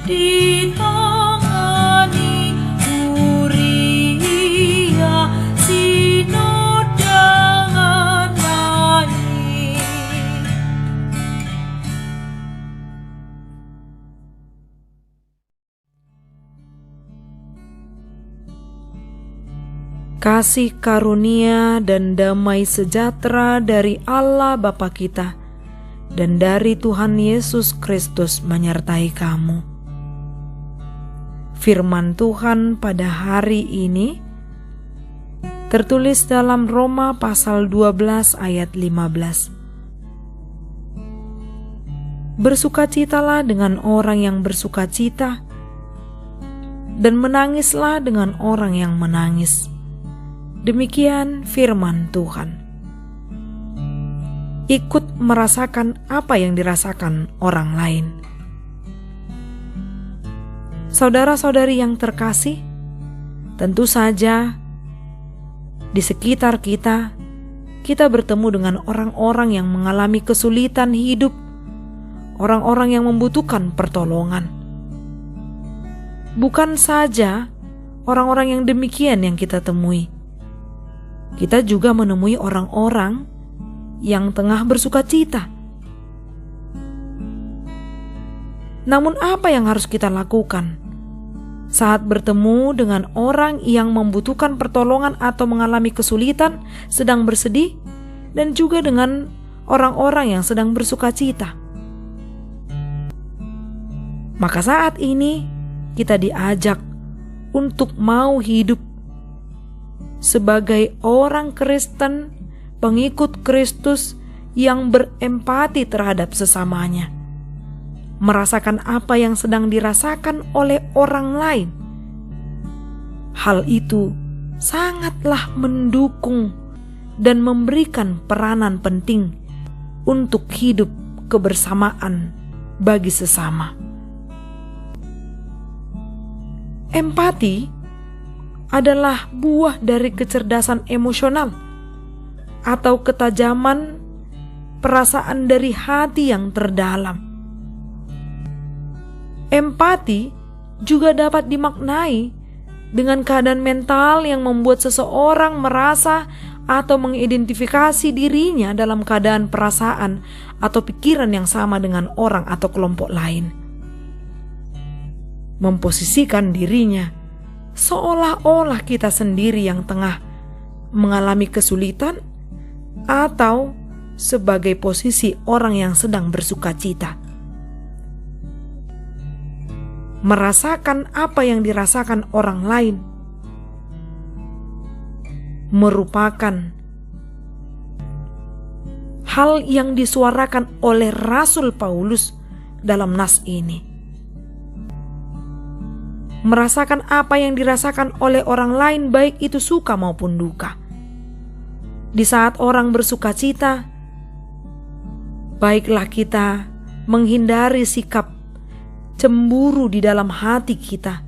ditangani Uria sinut dengan baik. Kasih karunia dan damai sejahtera dari Allah Bapa kita dan dari Tuhan Yesus Kristus menyertai kamu. Firman Tuhan pada hari ini tertulis dalam Roma pasal 12 ayat 15. Bersukacitalah dengan orang yang bersukacita, dan menangislah dengan orang yang menangis. Demikian firman Tuhan. Ikut merasakan apa yang dirasakan orang lain. Saudara-saudari yang terkasih, tentu saja di sekitar kita bertemu dengan orang-orang yang mengalami kesulitan hidup, orang-orang yang membutuhkan pertolongan. Bukan saja orang-orang yang demikian yang kita temui, kita juga menemui orang-orang yang tengah bersukacita. Namun apa yang harus kita lakukan saat bertemu dengan orang yang membutuhkan pertolongan atau mengalami kesulitan, sedang bersedih, dan juga dengan orang-orang yang sedang bersukacita? Maka saat ini kita diajak untuk mau hidup sebagai orang Kristen, pengikut Kristus yang berempati terhadap sesamanya, merasakan apa yang sedang dirasakan oleh orang lain. Hal itu sangatlah mendukung dan memberikan peranan penting untuk hidup kebersamaan bagi sesama. Empati adalah buah dari kecerdasan emosional atau ketajaman perasaan dari hati yang terdalam. Empati juga dapat dimaknai dengan keadaan mental yang membuat seseorang merasa atau mengidentifikasi dirinya dalam keadaan perasaan atau pikiran yang sama dengan orang atau kelompok lain. Memposisikan dirinya seolah-olah kita sendiri yang tengah mengalami kesulitan, atau sebagai posisi orang yang sedang bersukacita. Merasakan apa yang dirasakan orang lain merupakan hal yang disuarakan oleh Rasul Paulus dalam nas ini. Merasakan apa yang dirasakan oleh orang lain, baik itu suka maupun duka. Di saat orang bersukacita, baiklah kita menghindari sikap cemburu di dalam hati kita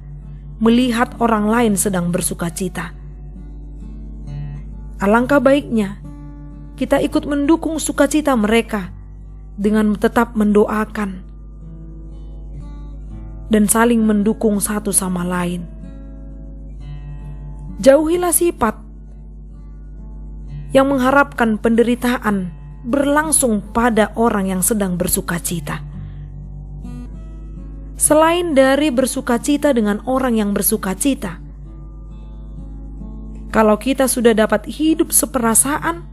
melihat orang lain sedang bersukacita. Alangkah baiknya kita ikut mendukung sukacita mereka dengan tetap mendoakan dan saling mendukung satu sama lain. Jauhilah sifat yang mengharapkan penderitaan berlangsung pada orang yang sedang bersukacita. Selain dari bersukacita dengan orang yang bersukacita, kalau kita sudah dapat hidup seperasaan,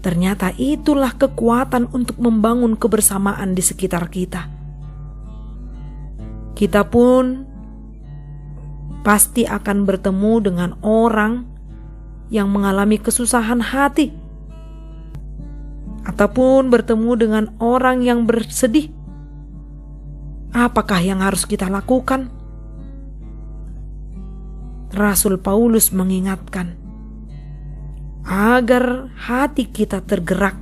ternyata itulah kekuatan untuk membangun kebersamaan di sekitar kita. Kita pun pasti akan bertemu dengan orang yang mengalami kesusahan hati, ataupun bertemu dengan orang yang bersedih. Apakah yang harus kita lakukan? Rasul Paulus mengingatkan agar hati kita tergerak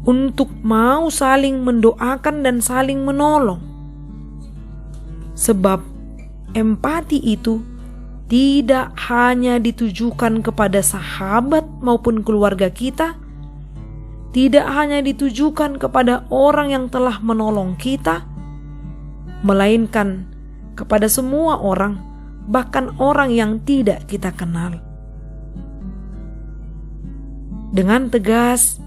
untuk mau saling mendoakan dan saling menolong. Sebab empati itu tidak hanya ditujukan kepada sahabat maupun keluarga kita, tidak hanya ditujukan kepada orang yang telah menolong kita, melainkan kepada semua orang, bahkan orang yang tidak kita kenal. Dengan tegas,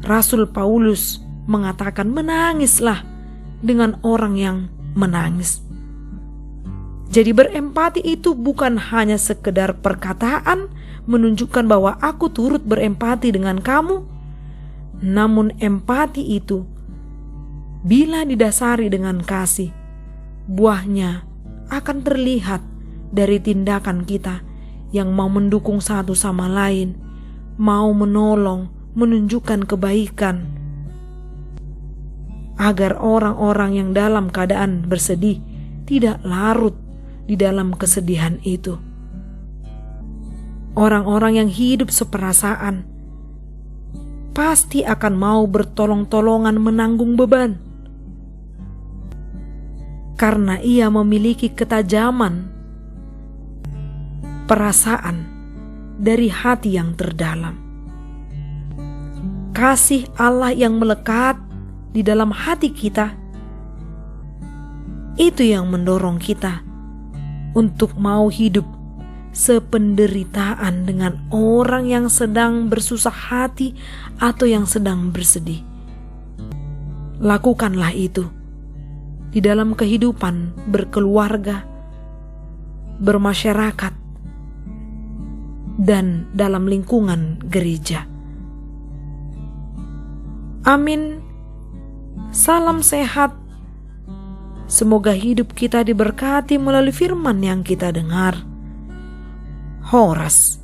Rasul Paulus mengatakan, menangislah dengan orang yang menangis. Jadi berempati itu bukan hanya sekedar perkataan menunjukkan bahwa aku turut berempati dengan kamu, namun empati itu bila didasari dengan kasih, buahnya akan terlihat dari tindakan kita yang mau mendukung satu sama lain, mau menolong, menunjukkan kebaikan, agar orang-orang yang dalam keadaan bersedih tidak larut di dalam kesedihan itu. Orang-orang yang hidup seperasaan pasti akan mau bertolong-tolongan menanggung beban, karena ia memiliki ketajaman perasaan dari hati yang terdalam. Kasih Allah yang melekat di dalam hati kita, itu yang mendorong kita untuk mau hidup sependeritaan dengan orang yang sedang bersusah hati atau yang sedang bersedih. Lakukanlah itu di dalam kehidupan berkeluarga, bermasyarakat, dan dalam lingkungan gereja. Amin. Salam sehat. Semoga hidup kita diberkati melalui firman yang kita dengar. Horas.